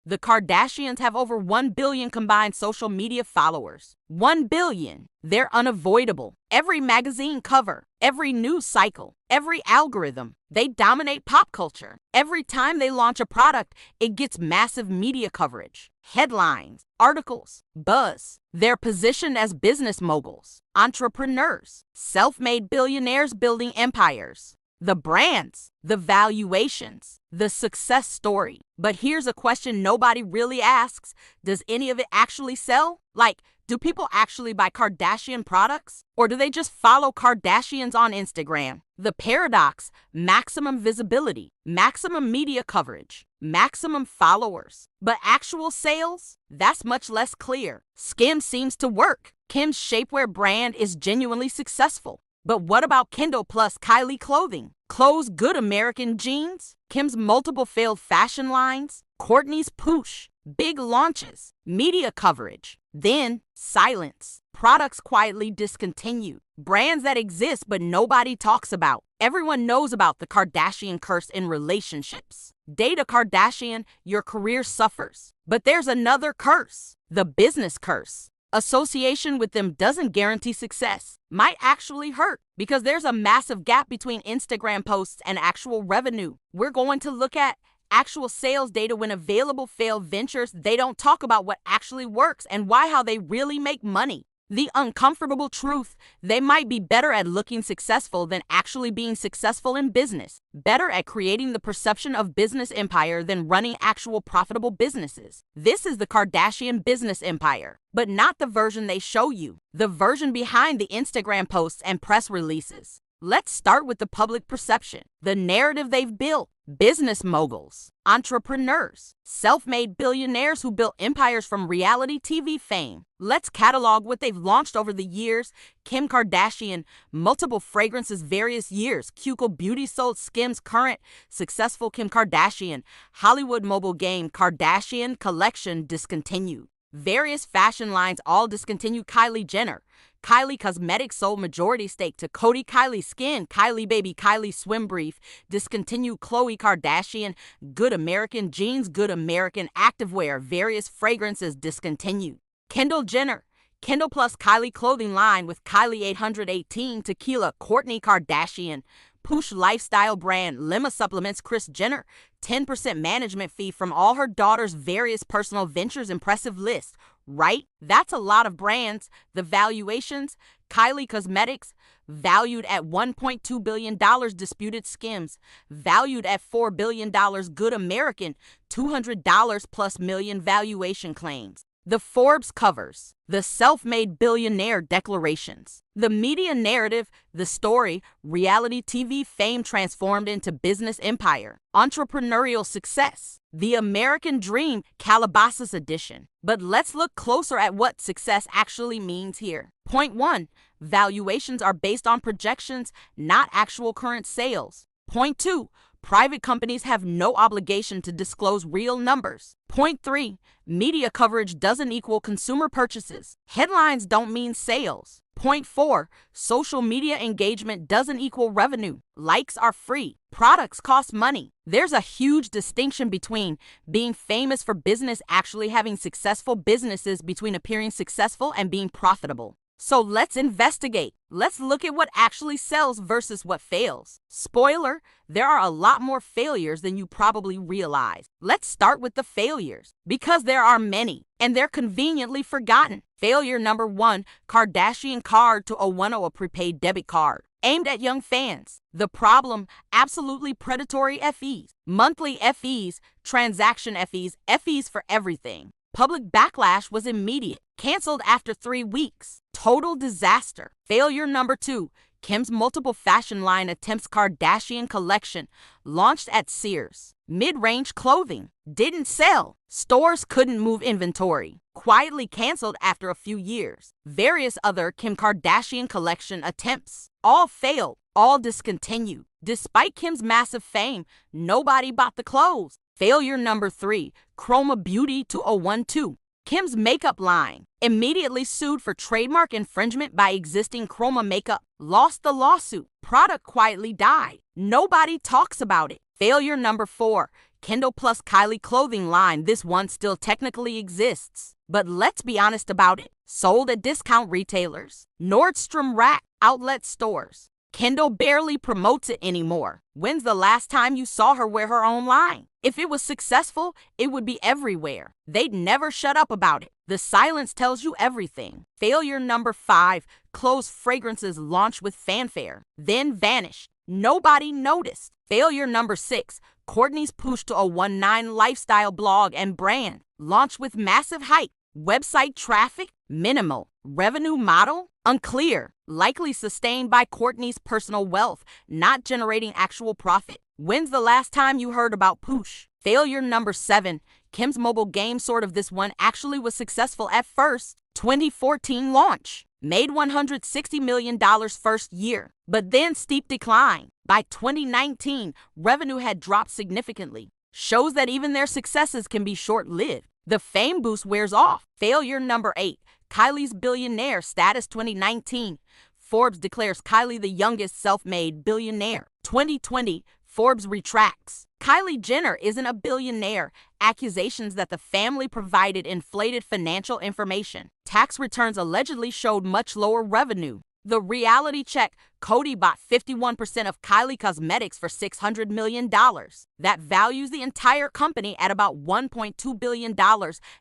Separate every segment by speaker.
Speaker 1: The Kardashians have over 1 billion combined social media followers. 1 billion. They're unavoidable. Every magazine cover, every news cycle, every algorithm. They dominate pop culture. Every time they launch a product, it gets massive media coverage. Headlines, articles, buzz. They're positioned as business moguls, entrepreneurs, self-made billionaires building empires. The brands, the valuations, the success story. But here's a question nobody really asks. Does any of it actually sell? Like, do people actually buy Kardashian products? Or do they just follow Kardashians on Instagram? The paradox: maximum visibility, maximum media coverage, maximum followers. But actual sales? That's much less clear. SKIMS seems to work. Kim's shapewear brand is genuinely successful. But what about Kendall plus Kylie clothing? Clothes good American jeans? Kim's multiple failed fashion lines? Kourtney's poosh? Big launches? Media coverage? Then silence. Products quietly discontinued. Brands that exist but nobody talks about. Everyone knows about the Kardashian curse in relationships. Date a Kardashian, your career suffers. But there's another curse. The business curse. Association with them doesn't guarantee success. Might actually hurt because there's a massive gap between Instagram posts and actual revenue. We're going to look at actual sales data when available failed ventures. They don't talk about what actually works and how they really make money. The uncomfortable truth: they might be better at looking successful than actually being successful in business. Better at creating the perception of business empire than running actual profitable businesses. This is the Kardashian business empire, but not the version they show you. The version behind the Instagram posts and press releases. Let's start with the public perception. The narrative they've built. Business moguls, entrepreneurs, self-made billionaires who built empires from reality TV fame. Let's catalog what they've launched over the years. Kim Kardashian, multiple fragrances, various years. Keuka Beauty sold SKIMS current, successful Kim Kardashian. Hollywood mobile game, Kardashian collection discontinued. Various fashion lines all discontinued. Kylie Jenner. Kylie Cosmetics sold majority stake to Cody Kylie Skin. Kylie Baby Kylie Swim Brief discontinued. Khloe Kardashian Good American Jeans, Good American Activewear, various fragrances discontinued. Kendall Jenner. Kendall plus Kylie clothing line with Kylie 818 Tequila. Kourtney Kardashian Poosh lifestyle brand. Lima supplements. Kris Jenner 10% management fee from all her daughters' various personal ventures. Impressive list, right? That's a lot of brands. The valuations: Kylie Cosmetics valued at $1.2 billion, disputed SKIMS valued at $4 billion. Good American $200 plus million valuation claims. The Forbes covers. The self-made billionaire declarations. The media narrative, the story, reality TV fame transformed into business empire. Entrepreneurial success. The American Dream, Calabasas edition. But let's look closer at what success actually means here. Point 1. Valuations are based on projections, not actual current sales. Point 2. Private companies have no obligation to disclose real numbers. Point 3. Media coverage doesn't equal consumer purchases. Headlines don't mean sales. Point 4. Social media engagement doesn't equal revenue. Likes are free. Products cost money. There's a huge distinction between being famous for business, actually having successful businesses, between appearing successful and being profitable. So let's investigate. Let's look at what actually sells versus what fails. Spoiler, there are a lot more failures than you probably realize. Let's start with the failures, because there are many, and they're conveniently forgotten. Failure number 1, Kardashian card to 010, a prepaid debit card aimed at young fans. The problem: absolutely predatory FEs, monthly FEs, transaction FEs for everything. Public backlash was immediate. Canceled after 3 weeks. Total disaster. Failure number 2. Kim's multiple fashion line attempts. Kardashian collection launched at Sears. Mid-range clothing didn't sell. Stores couldn't move inventory. Quietly canceled after a few years. Various other Kim Kardashian collection attempts all failed, all discontinued. Despite Kim's massive fame, nobody bought the clothes. Failure number 3. Chroma Beauty to 012. Kim's makeup line immediately sued for trademark infringement by existing Chroma makeup. Lost the lawsuit. Product quietly died. Nobody talks about it. Failure number 4. Kendall plus Kylie clothing line. This one still technically exists, but let's be honest about it. Sold at discount retailers, Nordstrom Rack, outlet stores. Kendall barely promotes it anymore. When's the last time you saw her wear her own line? If it was successful, it would be everywhere. They'd never shut up about it. The silence tells you everything. Failure number 5, clothes fragrances launched with fanfare, then vanished. Nobody noticed. Failure number 6, Kourtney's push to a 19 lifestyle blog and brand, launched with massive hype. Website traffic, minimal. Revenue model, unclear. Likely sustained by Kourtney's personal wealth, not generating actual profit. When's the last time you heard about Poosh? Failure number 7, Kim's mobile game. Sort of. This one actually was successful at first. 2014 launch. Made $160 million first year, but then steep decline. By 2019, revenue had dropped significantly. Shows that even their successes can be short-lived. The fame boost wears off. Failure number 8, Kylie's billionaire status. 2019, Forbes declares Kylie the youngest self-made billionaire. 2020, Forbes retracts. Kylie Jenner isn't a billionaire. Accusations that the family provided inflated financial information. Tax returns allegedly showed much lower revenue. The reality check, Coty bought 51% of Kylie Cosmetics for $600 million. That values the entire company at about $1.2 billion,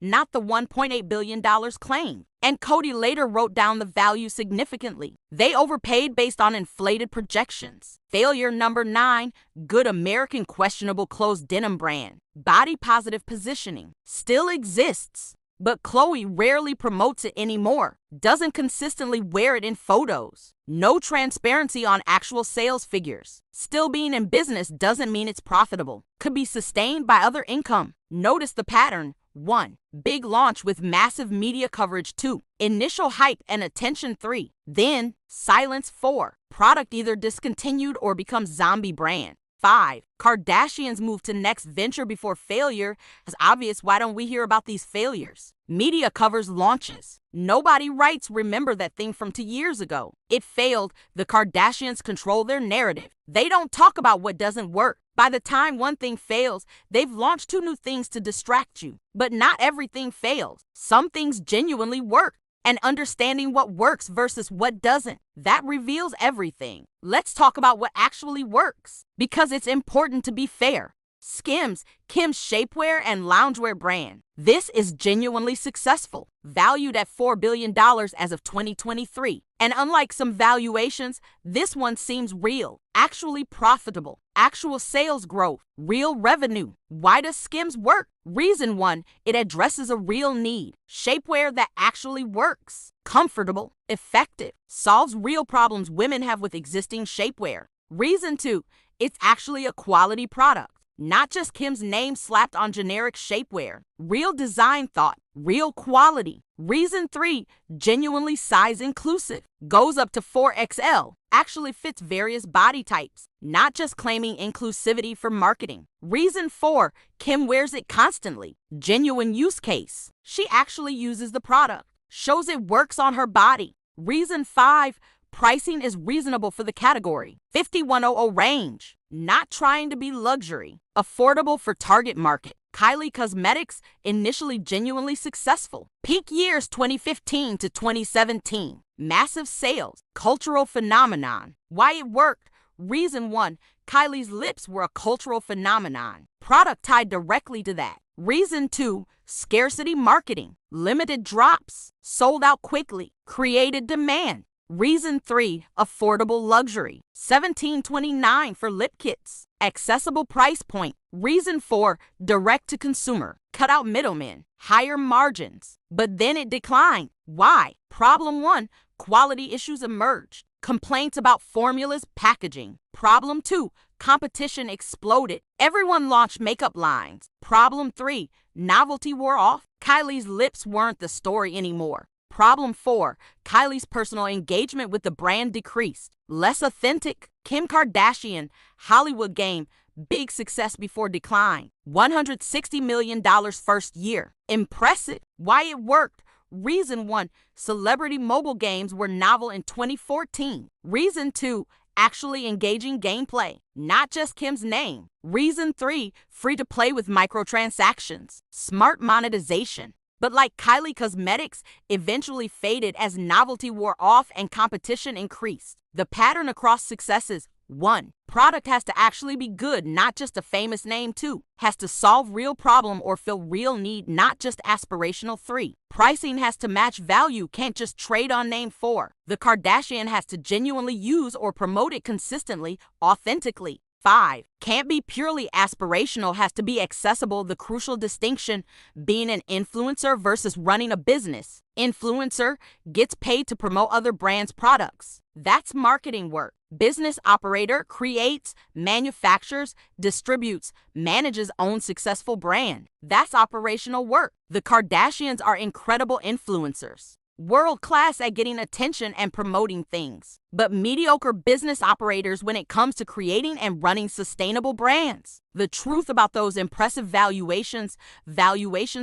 Speaker 1: not the $1.8 billion claimed. And Coty later wrote down the value significantly. They overpaid based on inflated projections. Failure number 9, Good American questionable clothes denim brand. Body positive positioning still exists, but Khloe rarely promotes it anymore. Doesn't consistently wear it in photos. No transparency on actual sales figures. Still being in business doesn't mean it's profitable. Could be sustained by other income. Notice the pattern. 1. Big launch with massive media coverage. 2. Initial hype and attention. 3. Then silence. 4. Product either discontinued or becomes zombie brand. 5. Kardashians move to next venture before failure. It's obvious. Why don't we hear about these failures? Media covers launches. Nobody writes, remember that thing from 2 years ago. It failed. The Kardashians control their narrative. They don't talk about what doesn't work. By the time one thing fails, they've launched 2 new things to distract you. But not everything fails. Some things genuinely work. And understanding what works versus what doesn't, that reveals everything. Let's talk about what actually works, because it's important to be fair. SKIMS, Kim's shapewear and loungewear brand. This is genuinely successful, valued at $4 billion as of 2023. And unlike some valuations, this one seems real, actually profitable, actual sales growth, real revenue. Why does SKIMS work? Reason 1, it addresses a real need. Shapewear that actually works. Comfortable, effective, solves real problems women have with existing shapewear. Reason 2, it's actually a quality product. Not just Kim's name slapped on generic shapewear. Real design thought, real quality. Reason 3, genuinely size inclusive. Goes up to 4XL. Actually fits various body types, not just claiming inclusivity for marketing. Reason 4, Kim wears it constantly. Genuine use case. She actually uses the product. Shows it works on her body. Reason 5, pricing is reasonable for the category. $5,100 range. Not trying to be luxury. Affordable for target market. Kylie Cosmetics, initially genuinely successful. Peak years 2015 to 2017. Massive sales. Cultural phenomenon. Why it worked? Reason 1, Kylie's lips were a cultural phenomenon. Product tied directly to that. Reason 2, scarcity marketing. Limited drops. Sold out quickly. Created demand. Reason 3, affordable luxury. $17.29 for lip kits. Accessible price point. Reason 4, direct to consumer. Cut out middlemen. Higher margins. But then it declined. Why? Problem 1, quality issues emerged. Complaints about formulas, packaging. Problem 2, competition exploded. Everyone launched makeup lines. Problem 3, novelty wore off. Kylie's lips weren't the story anymore. Problem 4, Kylie's personal engagement with the brand decreased. Less authentic. Kim Kardashian, Hollywood game, big success before decline. $160 million first year. Impressive. Why it worked? Reason 1, celebrity mobile games were novel in 2014. Reason 2, actually engaging gameplay, not just Kim's name. Reason 3, free to play with microtransactions, smart monetization. But like Kylie Cosmetics eventually faded as novelty wore off and competition increased. The pattern across successes: 1. Product has to actually be good, not just a famous name. 2. Has to solve real problem or fill real need, not just aspirational. 3. Pricing has to match value, can't just trade on name. 4. The Kardashian has to genuinely use or promote it consistently, authentically. 5. Can't be purely aspirational, has to be accessible. The crucial distinction being an influencer versus running a business. Influencer gets paid to promote other brands' products. That's marketing work. Business operator creates, manufactures, distributes, manages own successful brand. That's operational work. The Kardashians are incredible influencers, world-class at getting attention and promoting things, but mediocre business operators when it comes to creating and running sustainable brands. The truth about those impressive valuations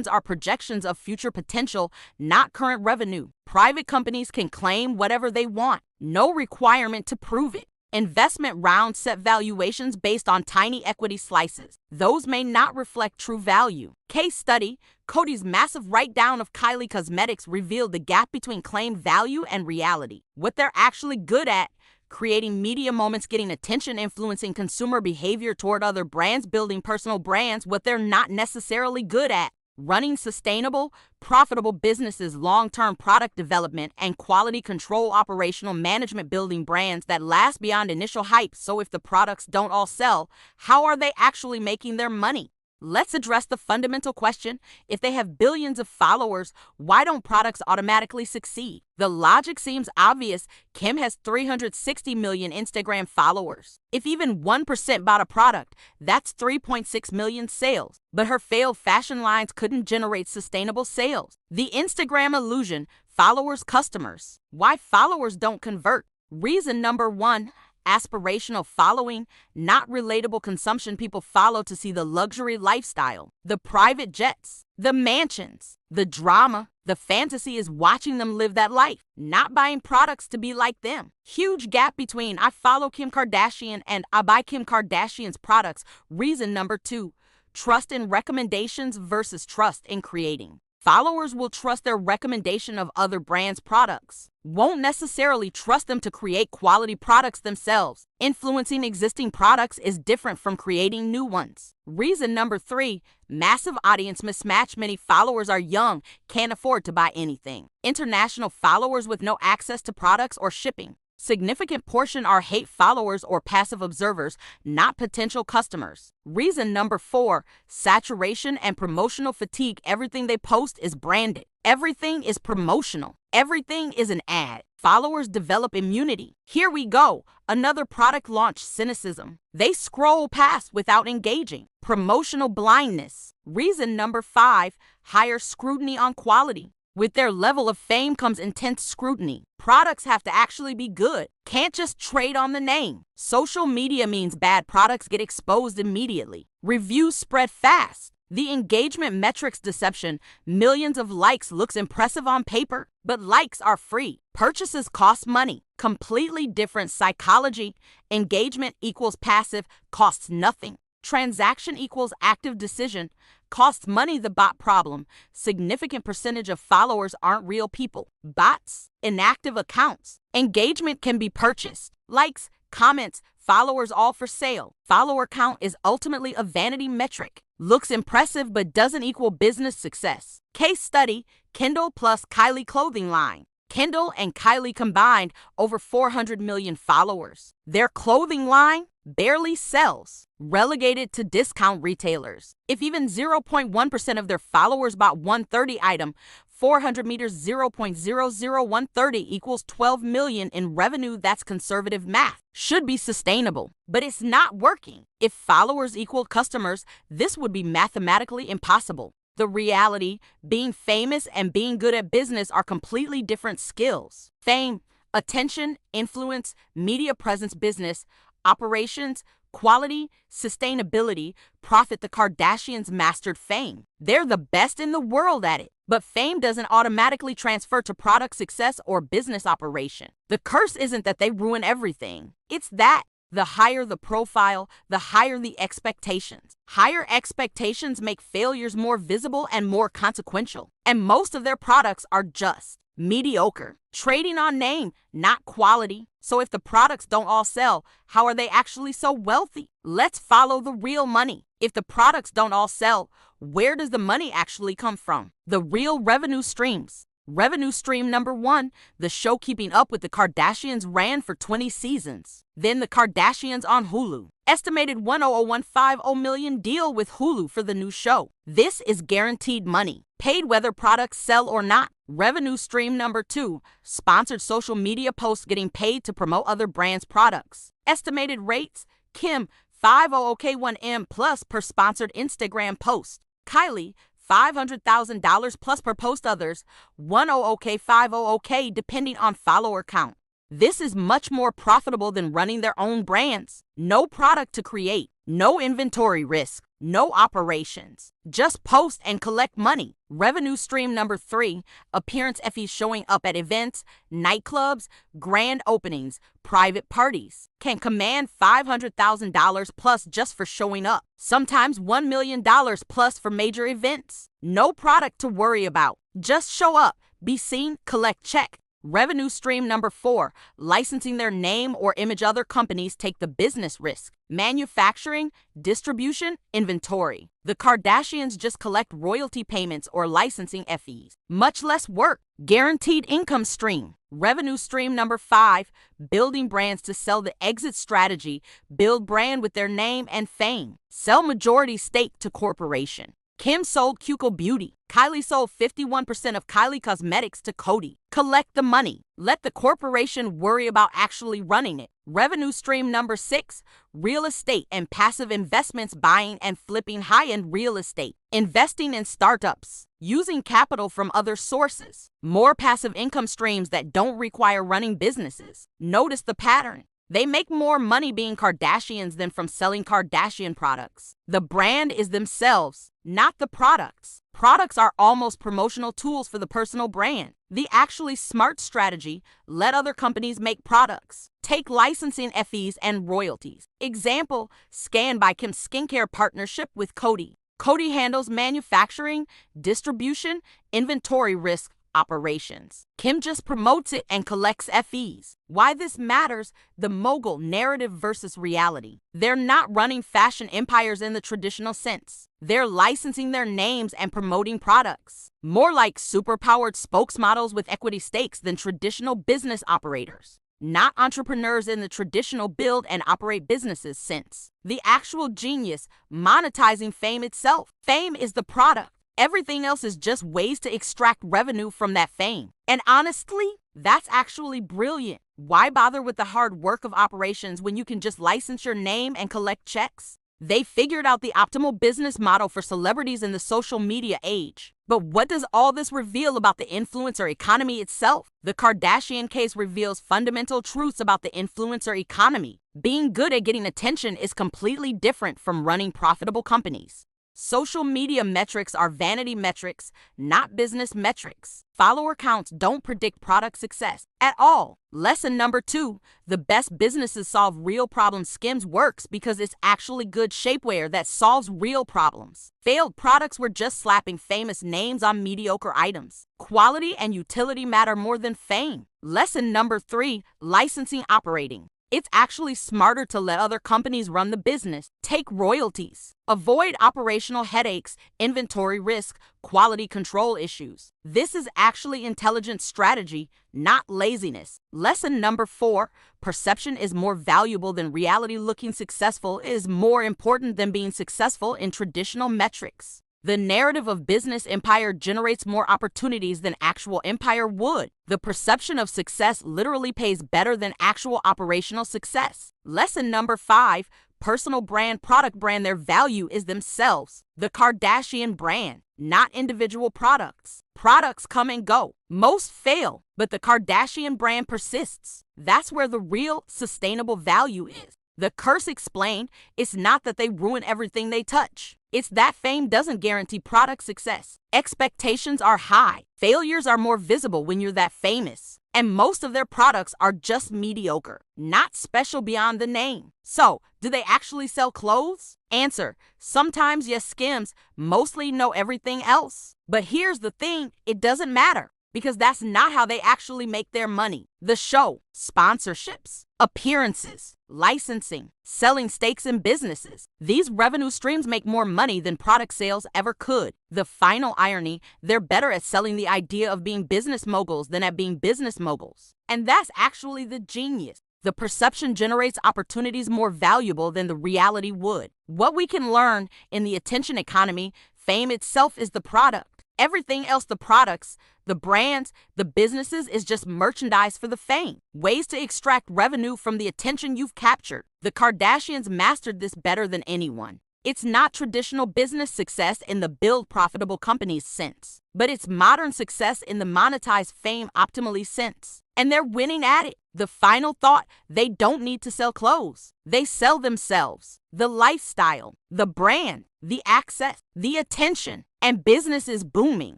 Speaker 1: are projections of future potential, not current revenue. Private companies can claim whatever they want, no requirement to prove it. Investment rounds set valuations based on tiny equity slices. Those may not reflect true value. Case study: Cody's massive write-down of Kylie Cosmetics revealed the gap between claimed value and reality. What they're actually good at: creating media moments, getting attention, influencing consumer behavior toward other brands, building personal brands. What they're not necessarily good at: running sustainable, profitable businesses, long-term product development and quality control, operational management, building brands that last beyond initial hype. So if the products don't all sell, how are they actually making their money? Let's address the fundamental question: if they have billions of followers, why don't products automatically succeed? The logic seems obvious. Kim has 360 million Instagram followers. If even 1% bought a product, that's 3.6 million sales. But her failed fashion lines couldn't generate sustainable sales. The Instagram illusion: followers, customers. Why followers don't convert? Reason number 1, aspirational following, not relatable consumption. People follow to see the luxury lifestyle, the private jets, the mansions, the drama. The fantasy is watching them live that life, not buying products to be like them. Huge gap between I follow Kim Kardashian and I buy Kim Kardashian's products. Reason number 2, trust in recommendations versus trust in creating. Followers will trust their recommendation of other brands' products, won't necessarily trust them to create quality products themselves. Influencing existing products is different from creating new ones. Reason number 3, massive audience mismatch. Many followers are young, can't afford to buy anything. International followers with no access to products or shipping. Significant portion are hate followers or passive observers, not potential customers. Reason number 4, saturation and promotional fatigue. Everything they post is branded. Everything is promotional. Everything is an ad. Followers develop immunity. Here we go. Another product launch: cynicism. They scroll past without engaging. Promotional blindness. Reason number 5, higher scrutiny on quality. With their level of fame comes intense scrutiny. Products have to actually be good. Can't just trade on the name. Social media means bad products get exposed immediately. Reviews spread fast. The engagement metrics deception: millions of likes looks impressive on paper, but likes are free. Purchases cost money. Completely different psychology. Engagement equals passive, costs nothing. Transaction equals active decision, costs money. The bot problem: significant percentage of followers aren't real people. Bots, inactive accounts. Engagement can be purchased. Likes, comments, followers, all for sale. Follower count is ultimately a vanity metric. Looks impressive but doesn't equal business success. Case study: Kendall plus Kylie clothing line. Kendall and Kylie combined over 400 million followers. Their clothing line barely sells, relegated to discount retailers. If even 0.1% of their followers bought 130 item, 400 meters 0.00130 equals 12 million in revenue. That's conservative math. Should be sustainable, but it's not working. If followers equaled customers, this would be mathematically impossible. The reality: being famous and being good at business are completely different skills. Fame, attention, influence, media presence. Business, operations, Quality, sustainability, profit. The Kardashians mastered fame. They're the best in the world at it. But fame doesn't automatically transfer to product success or business operation. The curse isn't that they ruin everything. It's that the higher the profile, the higher the expectations. Higher expectations make failures more visible and more consequential. And most of their products are just mediocre, trading on name, not quality. So if the products don't all sell, how are they actually so wealthy? Let's follow the real money. If the products don't all sell, where does the money actually come from? The real revenue streams. Revenue stream number 1, the show Keeping Up with the Kardashians ran for 20 seasons. Then the Kardashians on Hulu. Estimated $100,150 million deal with Hulu for the new show. This is guaranteed money, paid whether products sell or not. Revenue stream number 2, sponsored social media posts getting paid to promote other brands' products. Estimated rates, Kim, $500K1M plus per sponsored Instagram post. Kylie, $500,000 plus per post. Others, $100K, $500K depending on follower count. This is much more profitable than running their own brands. No product to create, no inventory risk, no operations. Just post and collect money. Revenue stream number 3, appearance fees showing up at events, nightclubs, grand openings, private parties. Can command $500,000 plus just for showing up. Sometimes $1 million plus for major events. No product to worry about. Just show up, be seen, collect check. Revenue stream number 4, licensing their name or image. Other companies take the business risk. Manufacturing, distribution, inventory. The Kardashians just collect royalty payments or licensing fees. Much less work. Guaranteed income stream. Revenue stream number 5, building brands to sell. The exit strategy, build brand with their name and fame. Sell majority stake to corporation. Kim sold Kiko Beauty. Kylie sold 51% of Kylie Cosmetics to Coty. Collect the money. Let the corporation worry about actually running it. Revenue stream number 6, real estate and passive investments. Buying and flipping high-end real estate. Investing in startups. Using capital from other sources. More passive income streams that don't require running businesses. Notice the pattern. They make more money being Kardashians than from selling Kardashian products. The brand is themselves, not the products. Products are almost promotional tools for the personal brand. The actually smart strategy, let other companies make products. Take licensing fees and royalties. Example, Scan by Kim skincare partnership with Coty. Coty handles manufacturing, distribution, inventory risk, operations. Kim just promotes it and collects fees. Why this matters, the mogul narrative versus reality. They're not running fashion empires in the traditional sense. They're licensing their names and promoting products. More like superpowered spokesmodels with equity stakes than traditional business operators. Not entrepreneurs in the traditional build and operate businesses sense. The actual genius, monetizing fame itself. Fame is the product. Everything else is just ways to extract revenue from that fame. And honestly, that's actually brilliant. Why bother with the hard work of operations when you can just license your name and collect checks? They figured out the optimal business model for celebrities in the social media age. But what does all this reveal about the influencer economy itself? The Kardashian case reveals fundamental truths about the influencer economy. Being good at getting attention is completely different from running profitable companies. Social media metrics are vanity metrics, not business metrics. Follower counts don't predict product success at all. Lesson number 2, the best businesses solve real problems. SKIMS works because it's actually good shapewear that solves real problems. Failed products were just slapping famous names on mediocre items. Quality and utility matter more than fame. Lesson number 3, licensing operating. It's actually smarter to let other companies run the business. Take royalties. Avoid operational headaches, inventory risk, quality control issues. This is actually intelligent strategy, not laziness. Lesson number 4, perception is more valuable than reality. Looking successful is more important than being successful in traditional metrics. The narrative of business empire generates more opportunities than actual empire would. The perception of success literally pays better than actual operational success. Lesson number 5, personal brand, product brand. Their value is themselves. The Kardashian brand, not individual products. Products come and go. Most fail, but the Kardashian brand persists. That's where the real sustainable value is. The curse explained, it's not that they ruin everything they touch. It's that fame doesn't guarantee product success. Expectations are high. Failures are more visible when you're that famous. And most of their products are just mediocre, not special beyond the name. So, do they actually sell clothes? Answer: sometimes yes, SKIMS mostly know everything else. But here's the thing, it doesn't matter, because that's not how they actually make their money. The show, sponsorships, appearances, licensing, selling stakes in businesses. These revenue streams make more money than product sales ever could. The final irony, they're better at selling the idea of being business moguls than at being business moguls. And that's actually the genius. The perception generates opportunities more valuable than the reality would. What we can learn in the attention economy, fame itself is the product. Everything else, the products, the brands, the businesses, is just merchandise for the fame. Ways to extract revenue from the attention you've captured. The Kardashians mastered this better than anyone. It's not traditional business success in the build profitable companies sense, but it's modern success in the monetize fame optimally sense. And they're winning at it. The final thought, they don't need to sell clothes. They sell themselves, the lifestyle, the brand, the access, the attention, and business is booming.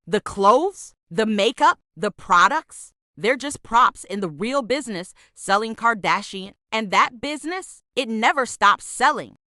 Speaker 1: The clothes, the makeup, the products, they're just props in the real business selling Kardashian. And that business, it never stops selling.